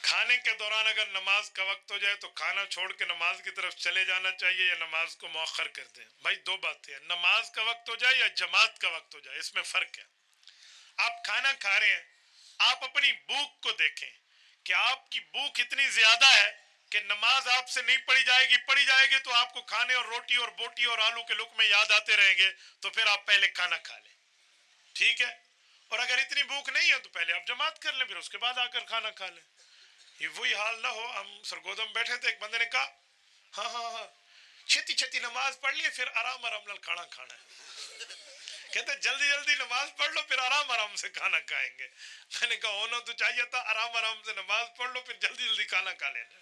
کھانے کے دوران اگر نماز کا وقت ہو جائے تو کھانا چھوڑ کے نماز کی طرف چلے جانا چاہیے یا نماز کو مؤخر کر دیں؟ بھائی دو باتیں ہیں، نماز کا وقت ہو جائے یا جماعت کا وقت ہو جائے، اس میں فرق ہے۔ آپ کھانا کھا رہے ہیں، آپ اپنی بھوک کو دیکھیں کہ آپ کی بھوک اتنی زیادہ ہے کہ نماز آپ سے نہیں پڑھی جائے گی تو آپ کو کھانے اور روٹی اور بوٹی اور آلو کے لقمے یاد آتے رہیں گے، تو پھر آپ پہلے کھانا کھا لیں، ٹھیک ہے؟ اور اگر اتنی بھوک نہیں ہے تو پہلے آپ جماعت کر لیں، پھر اس کے بعد آ کر کھانا کھا لیں۔ یہ وہی حال نہ ہو، ہم سرگودم بیٹھے تھے، ایک بندے نے کہا ہاں چھتی چھتی نماز پڑھ لیے، پھر آرام نال کھانا کھانا ہے۔ کہتے جلدی جلدی نماز پڑھ لو، پھر آرام سے کھانا کھائیں گے۔ میں نے کہا ہونا تو چاہیے تھا آرام سے نماز پڑھ لو، پھر جلدی جلدی کھانا کھا لینا۔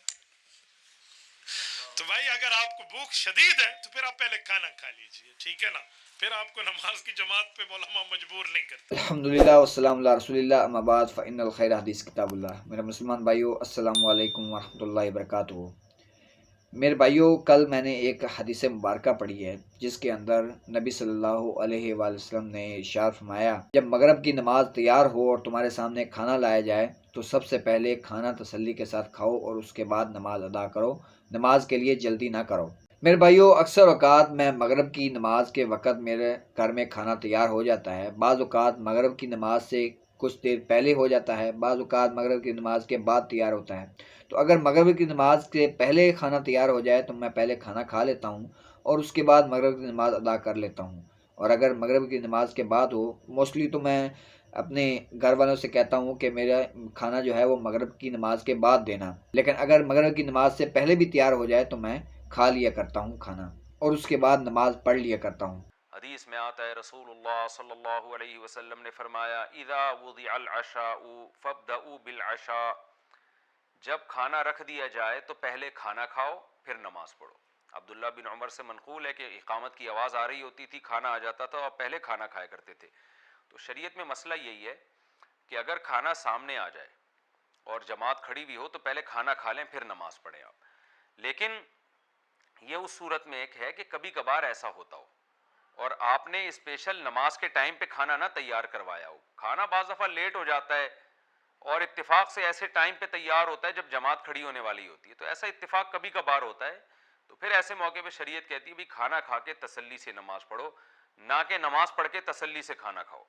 تو بھائی اگر آپ کو بھوک شدید ہے تو پھر آپ پہلے کھانا کھا لیجئے، ٹھیک ہے نا؟ پھر آپ کو نماز کی جماعت پہ علماء مجبور نہیں کرتے۔ الحمدللہ والسلام علی رسول اللہ، اما بعد فإن الخیر حدیث کتاب اللہ۔ میرے مسلمان بھائیو، السلام علیکم ورحمۃ اللہ وبرکاتہ۔ میرے بھائیو، کل میں نے ایک حدیث مبارکہ پڑھی ہے جس کے اندر نبی صلی اللہ علیہ وآلہ وسلم نے ارشاد فرمایا، جب مغرب کی نماز تیار ہو اور تمہارے سامنے کھانا لایا جائے تو سب سے پہلے کھانا تسلی کے ساتھ کھاؤ اور اس کے بعد نماز ادا کرو، نماز کے لیے جلدی نہ کرو۔ میرے بھائیو، اکثر اوقات میں مغرب کی نماز کے وقت میرے گھر میں کھانا تیار ہو جاتا ہے، بعض اوقات مغرب کی نماز سے کچھ دیر پہلے ہو جاتا ہے، بعض اوقات مغرب کی نماز کے بعد تیار ہوتا ہے۔ تو اگر مغرب کی نماز کے پہلے کھانا تیار ہو جائے تو میں پہلے کھانا کھا لیتا ہوں اور اس کے بعد مغرب کی نماز ادا کر لیتا ہوں، اور اگر مغرب کی نماز کے بعد ہو، موسٹلی تو میں اپنے گھر والوں سے کہتا ہوں کہ میرا کھانا جو ہے وہ مغرب کی نماز کے بعد دینا، لیکن اگر مغرب کی نماز سے پہلے بھی تیار ہو جائے تو میں کھا لیا کرتا ہوں کھانا اور اس کے بعد نماز پڑھ لیا کرتا ہوں۔ حدیث میں آتا ہے، رسول اللہ صلی اللہ علیہ وسلم نے فرمایا، اذا وضع العشاء فابدؤوا بالعشاء، جب کھانا رکھ دیا جائے تو پہلے کھانا کھاؤ پھر نماز پڑھو۔ عبداللہ بن عمر سے منقول ہے کہ اقامت کی آواز آ رہی ہوتی تھی، کھانا آ جاتا تھا اور پہلے کھانا کھایا کرتے تھے۔ تو شریعت میں مسئلہ یہی ہے کہ اگر کھانا سامنے آ جائے اور جماعت کھڑی بھی ہو تو پہلے کھانا کھا لیں پھر نماز پڑھیں آپ۔ لیکن یہ اس صورت میں ایک ہے کہ کبھی کبھار ایسا ہوتا ہو اور آپ نے اسپیشل نماز کے ٹائم پہ کھانا نہ تیار کروایا ہو، کھانا بعض دفعہ لیٹ ہو جاتا ہے اور اتفاق سے ایسے ٹائم پہ تیار ہوتا ہے جب جماعت کھڑی ہونے والی ہوتی ہے، تو ایسا اتفاق کبھی کبھار ہوتا ہے، تو پھر ایسے موقع پہ شریعت کہتی ہے بھی کھانا کھا کے تسلی سے نماز پڑھو، نہ کہ نماز پڑھ کے تسلی سے کھانا کھاؤ۔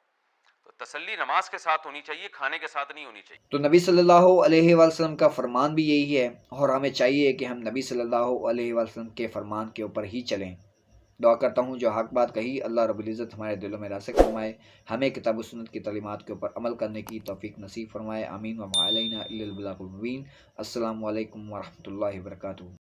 تو تسلی نماز کے ساتھ ہونی چاہیے، کھانے کے ساتھ نہیں ہونی چاہیے۔ تو نبی صلی اللہ علیہ وآلہ وسلم کا فرمان بھی یہی ہے اور ہمیں چاہیے کہ ہم نبی صلی اللہ علیہ وآلہ وسلم کے فرمان کے اوپر ہی چلیں۔ دعا کرتا ہوں جو حق بات کہی اللہ رب العزت ہمارے دلوں میں راسخ فرمائے، ہمیں کتاب و سنت کی تعلیمات کے اوپر عمل کرنے کی توفیق نصیب فرمائے، آمین وما علینا الا البلاغ المبین۔ السلام علیکم ورحمۃ اللہ وبرکاتہ۔